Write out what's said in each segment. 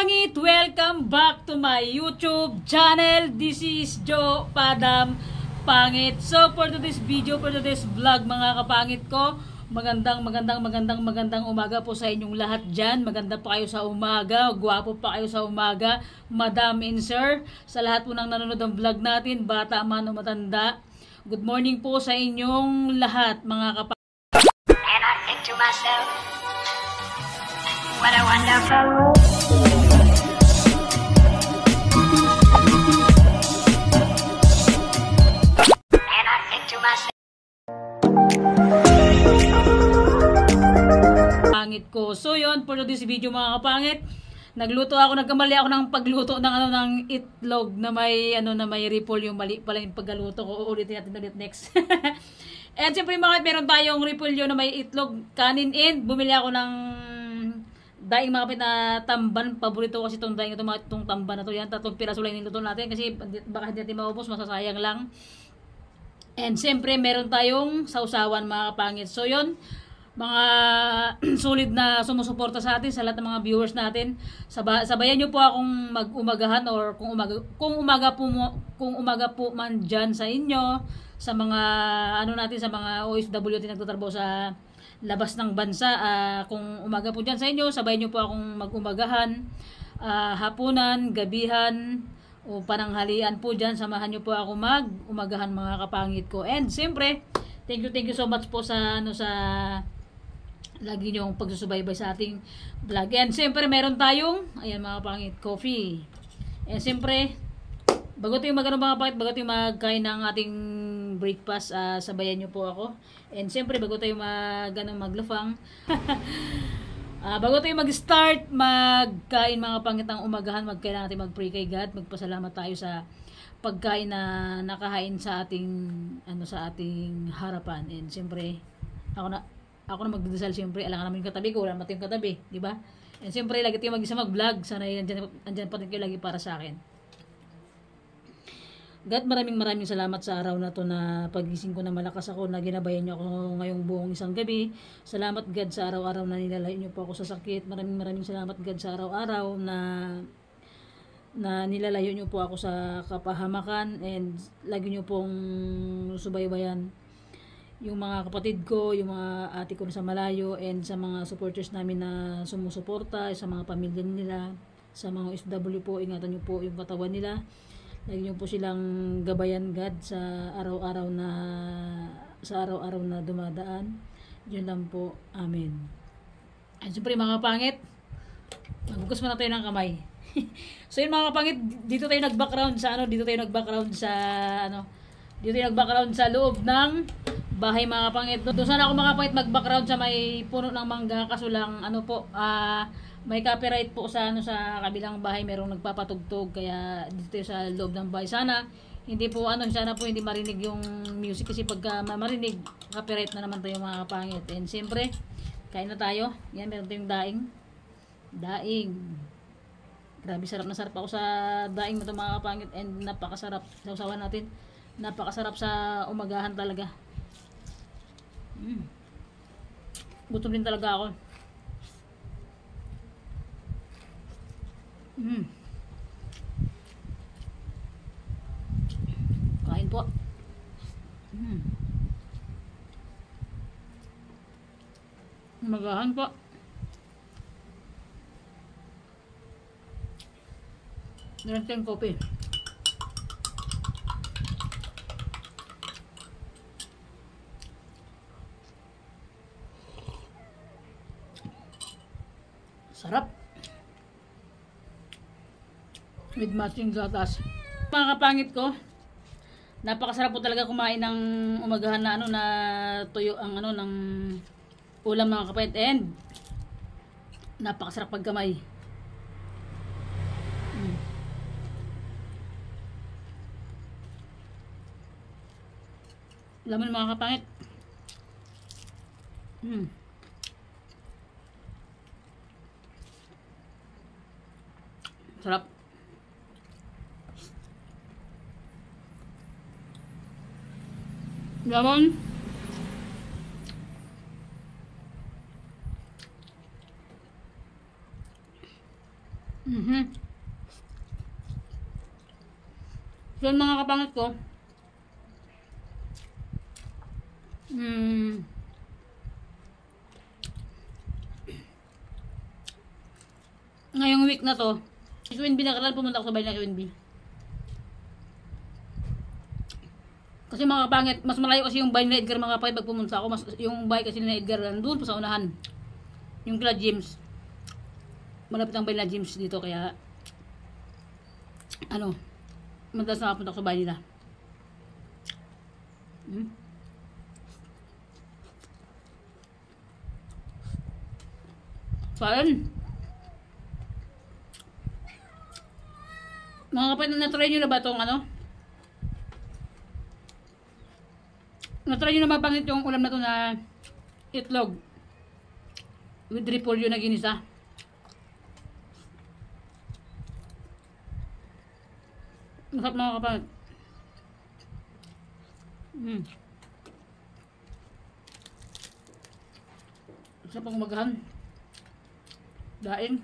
kapangit! Welcome back to my YouTube channel. This is Joe Padam Pangit. So for today's video, for today's vlog mga kapangit ko, magandang umaga po sa inyong lahat dyan. Maganda pa kayo sa umaga, gwapo pa kayo sa umaga, madam and sir, sa lahat po ng nanonood ng vlog natin, bata man o matanda. Good morning po sa inyong lahat mga kapangit. And I think to myself, what a wonderful world. And I think to myself, pangit ko. So yun, for this video mga kapangit, nagkamali ako ng pagluto ng itlog na may ripple, yung mali pala yung pagluto ko. Ulitin natin ulit next. And siyempre meron tayong repolyo na may itlog, kanin in. Bumili ako ng daing mga kapit na tamban. Paborito ko kasi itong daing itong tamban na to. Yan, 3 piraso lang niluto natin kasi baka hindi natin maubos, masasayang lang. And siyempre meron tayong sausawan mga kapangit. So yun, mga solid na sumusuporta sa atin, sa lahat ng mga viewers natin. Sabayan nyo po akong mag-umagahan or kung umaga po man dyan sa inyo, sa mga sa mga OFW natin nagtatrabaho sa labas ng bansa. Kung umaga po dyan sa inyo, sabayan nyo po akong mag-umagahan, hapunan, gabihan, o pananghalian po dyan. Samahan nyo po ako mag-umagahan mga kapangit ko. And siyempre, thank you so much po sa lagi nyo pagsusubaybay sa ating vlog. And siyempre meron tayong, ayan mga kapangit, coffee. And siyempre, bago tayo magkain ng ating breakfast, sabayan nyo po ako. And siyempre, bago tayo maglafang, bago tayo mag-start magkain mga kapangit ng umagahan, kailangan natin mag-pray kay God. Magpasalamat tayo sa pagkain na nakahain sa ating harapan. And siyempre, ako na magdadasal. Siyempre, alangan namin yung katabi ko, wala naman yung katabi, di ba? And siyempre, lagi tayo mag-isa mag-vlog. Sana andyan pa rin kayo lagi para sa akin. God, maraming salamat sa araw na to, na pagising ko na malakas ako, na ginabayan niyo ako ngayong buong isang gabi. Salamat God sa araw-araw na nilalayo niyo po ako sa sakit. Maraming salamat God sa araw-araw na nilalayo niyo po ako sa kapahamakan, and lagi niyo pong subaybayan yung mga kapatid ko, yung mga ate ko na sa malayo, and sa mga supporters namin na sumusuporta, sa mga pamilya nila, sa mga OFW po, ingatan niyo po yung katawan nila. Lagi niyo po silang gabayan God sa araw-araw na dumadaan. Yun lang po. Amen. At siyempre mga kapangit, magbukas muna tayo ng kamay. So yun mga kapangit, dito tayo nag-background sa loob ng bahay mga kapangit. Doon sana ako mga kapangit mag-background sa may puno ng mangga, kaso lang may copyright po sa kabilang bahay, merong nagpapatugtog, kaya dito sa loob ng bahay sana hindi marinig yung music, kasi pagka marinig, copyright na naman tayo mga kapangit. And siyempre, kain na tayo. Yan, meron tayong daing. Grabe, sarap ako sa daing na ito mga kapangit, and napakasarap. Sausawan natin, napakasarap sa umagahan talaga. Gutom din talaga ako. Kain po. Umagahan po. Meron tayong kopi. Sarap. With matching gatas. Mga kapangit ko, napakasarap po talaga kumain ng umagahan na tuyo ang ng ulam mga kapangit, and napakasarap pagkamay. Laman mga kapangit. Sarap. Lemon. So yun mga kapangit ko, ngayong week na to, si Queen B nakaraan pumunta ako sa bahay na Queen B. Kasi mga kapangit, mas malayo kasi yung bahay ni Edgar mga kapangit pag pumunta ako. Yung bahay kasi ni Edgar nandun pa sa unahan. Yung kila James. Malapit ang bahay na James dito kaya madalas nakapunta ako sa bahay nila. So ayun. Mga kapatid, na-try nyo na ba itong na-try nyo na ba pangit yung ulam na to na itlog with repolyo na ginisa? Masarap mga kapatid. Masarap ang umagahan. Daing.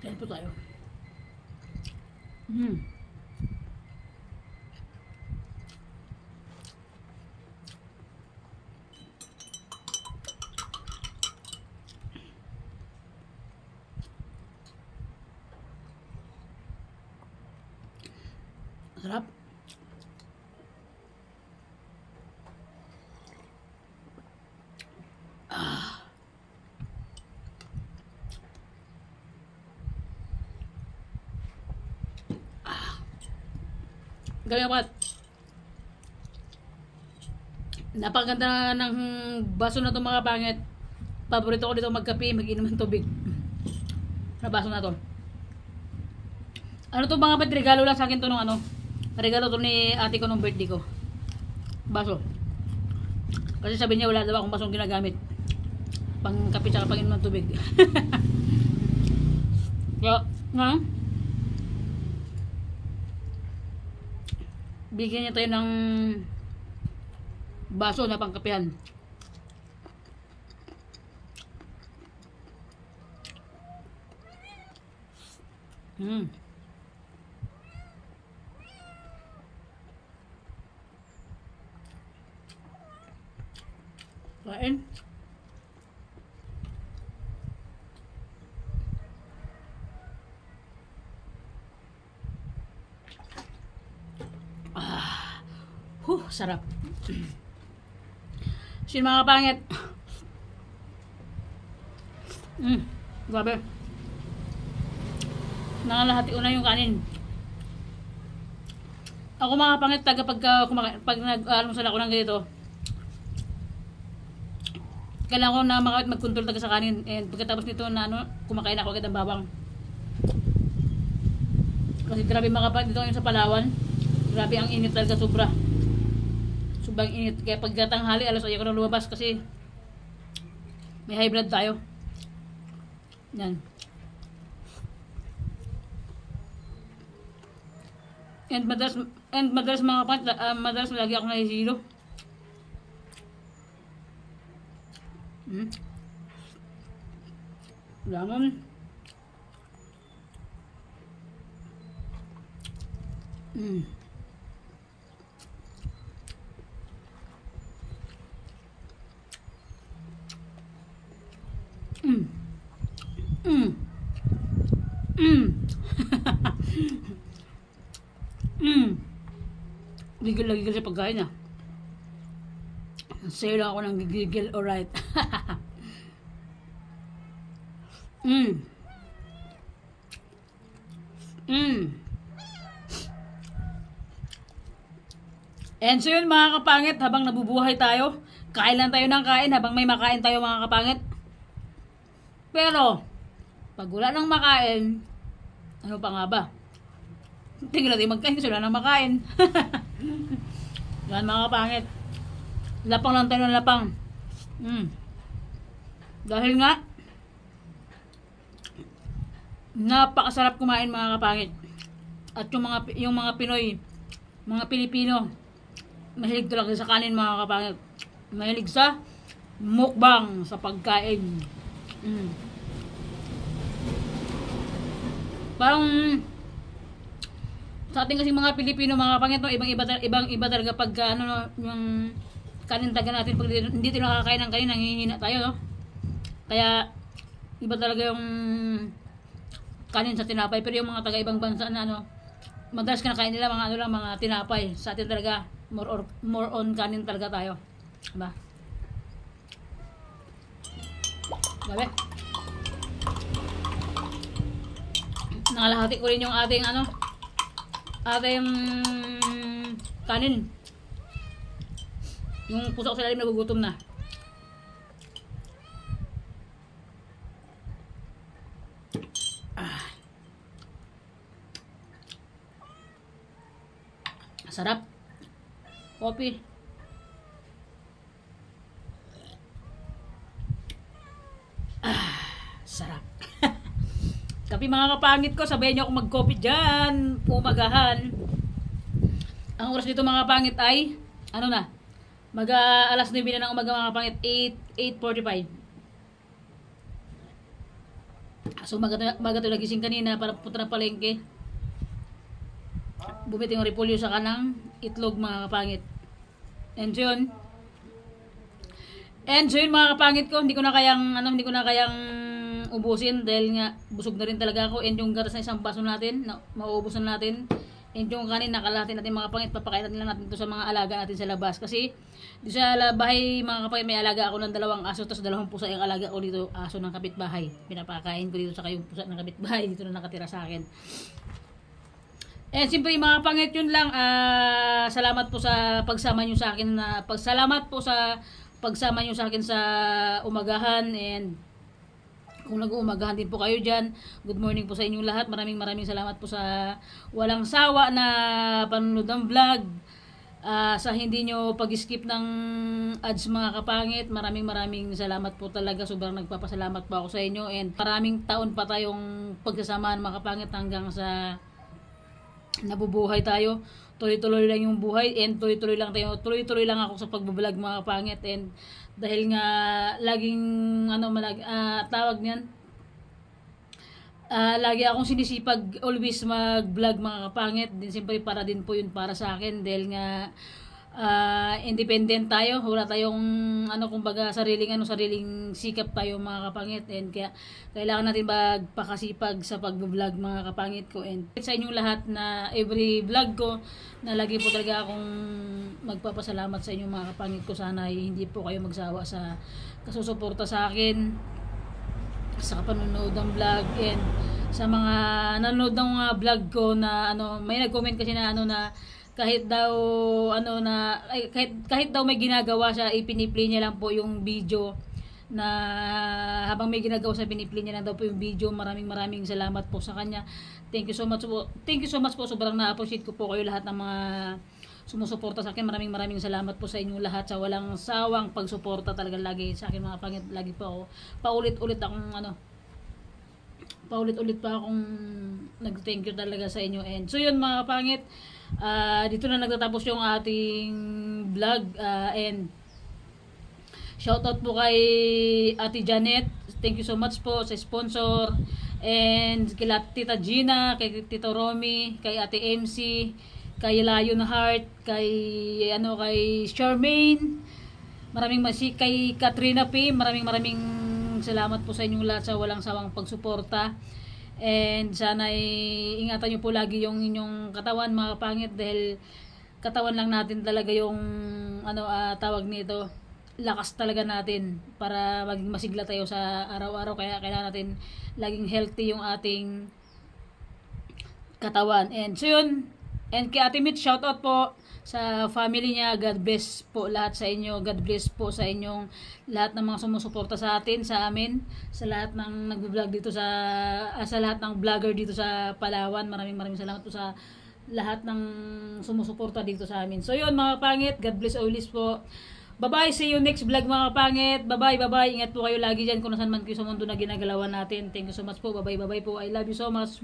Yan po tayo. Sarap. Gawin ko napakaganda ng baso na to mga pangit. Paborito ko dito magkape, mag-inom ng tubig. Na baso na to. Ano to mga kapatid, regalo lang sa akin to nung regalo to ni ate ko nung birthday ko. Baso. Kasi sabi niya wala daw akong basong ginagamit. Pang kape tsaka pang inom ng tubig. Kaya, bigyan niya tayo ng baso na pangkapehan. Kain. Sarap. Sin mga pangit. Grabe. Nakalahati una yung kanin. Ako mga pangit, pag nag-almusal ako ng ganito, kailangan ko na mag-control taga sa kanin. And pagkatapos nito na kumakain ako agad ng bawang. Kasi grabe mga pangit dito ngayon sa Palawan. Grabe ang init talaga, sobra. Sobrang init. Kaya pagkatanghali, alas ayaw ko na lumabas kasi may high blood tayo. Yan. And madalas mga kapatid, madalas lagi ako nahihilo. Lamon. Gigil sa pagkain niya. Sa'yo lang ako ng gigil, alright. And so yun mga kapangit, habang nabubuhay tayo, kain lang tayo ng kain habang may makain tayo mga kapangit. Pero, pag wala nang makain, ano pa nga ba? Tingnan natin magkain kasi wala nang makain. Yan mga kapangit. Lapang lang tayo ng lapang. Dahil nga, napakasarap kumain mga kapangit. At yung mga Pinoy, mga Pilipino, mahilig talaga sa kanin mga kapangit. Mahilig sa mukbang, sa pagkain. Parang sa ating kasi mga Pilipino mga kapangit, no, ibang-iba talaga pag ano, no, yung kanin taga natin, pag hindi tayo nakakain ng kanin, nanghihina tayo, no? Kaya iba talaga yung kanin sa tinapay. Pero yung mga taga ibang bansa na ano, madalas kinakain nila mga ano lang, mga tinapay. Sa atin talaga more on kanin talaga tayo, diba? Gabi. Nakalahati ko rin yung ating ano, ating kanin. Yung puso ko sa lalim nagugutom na. Sarap. Coffee. Sarap. Tapi mga kapangit ko, sabayan niyo ako mag-coffee dyan. Umagahan. Ang oras dito mga kapangit ay, ano na, alas 9 na ng umaga mga kapangit, 8:45. So umaga to nagising kanina para pupunta ng palengke. Bumiti ng repolyo sa kanang itlog mga kapangit. And yun mga kapangit ko, hindi ko na kayang ubusin dahil nga busog na rin talaga ako. And yung gatas na isang baso natin, mauubusan natin. And yung kanin nakalahati natin mga kapangit, papakain lang natin ito sa mga alaga natin sa labas. Kasi di sa bahay mga kapangit, may alaga ako ng 2 aso, tapos 2 pusa yung alaga ko dito, aso ng kapitbahay. Pinapakain ko dito sa kayong pusa ng kapitbahay, dito na nakatira sa akin. And siyempre mga kapangit, yun lang. Salamat po sa pagsama nyo sa akin, salamat po sa pagsama nyo sa akin sa umagahan. And kung nag-uumagahan din po kayo dyan, good morning po sa inyong lahat. Maraming salamat po sa walang sawa na panonood ng vlog, sa hindi nyo pag-skip ng ads mga kapangit. Maraming salamat po talaga. Sobrang nagpapasalamat po ako sa inyo. And maraming taon pa tayong pagsasamaan mga kapangit hanggang sa nabubuhay tayo. Tuloy-tuloy lang yung buhay, and tuloy-tuloy lang ako sa pagbablog mga kapangit. And dahil nga laging tawag niyan, lagi akong sinisipag always mag-vlog mga kapangit. Din siyempre para din po yun para sa akin, dahil nga independent tayo, wala tayong kumbaga sariling sikap tayo mga kapangit. And kaya kailangan natin magpakasipag sa pag-vlog mga kapangit ko. And sa inyong lahat na every vlog ko, na lagi po talaga akong magpapasalamat sa inyong mga kapangit ko. Sana hindi po kayo magsawa sa kasusuporta sa akin, sa kapanonood ng vlog, and sa mga nanonood ng mga vlog ko na may nag-comment kasi na kahit daw kahit daw may ginagawa siya, ipiniplay niya lang po yung video, na habang may ginagawa siya, piniplay niya lang daw po yung video. Maraming salamat po sa kanya. Thank you so much po. Sobrang na-appreciate ko po kayo lahat ng mga sumusuporta sa akin. Maraming salamat po sa inyong lahat sa walang sawang pagsuporta talaga lagi sa akin mga pangit. Lagi po ako paulit-ulit pa akong nag-thank you talaga sa inyo. And so yun mga pangit, dito na nagtatapos yung ating vlog. And shoutout po kay Ate Janet. Thank you so much po sa sponsor. And kay Tita Gina, kay Tito Romy, kay Ate MC, kay Lion Heart, kay Charmaine, kay Katrina P. Maraming salamat po sa inyong lahat sa walang sawang pagsuporta. And sana ingatan nyo po lagi yung inyong katawan mga kapangit, dahil katawan lang natin talaga yung tawag nito, lakas talaga natin para maging masigla tayo sa araw-araw. Kaya kailangan natin laging healthy yung ating katawan. And so yun, and kay Ate Mitch, shoutout po sa family niya. God bless po lahat sa inyo. God bless po sa inyong lahat ng mga sumusuporta sa atin, sa amin, sa lahat ng nagbo-vlog dito sa lahat ng vlogger dito sa Palawan. Maraming salamat po sa lahat ng sumusuporta dito sa amin. So yun mga pangit, God bless always po. Bye-bye, see you next vlog mga kapangit. Bye-bye. Ingat po kayo lagi dyan kung nasan man kayo sa mundo na ginagalawan natin. Thank you so much po. Bye-bye po. I love you so much.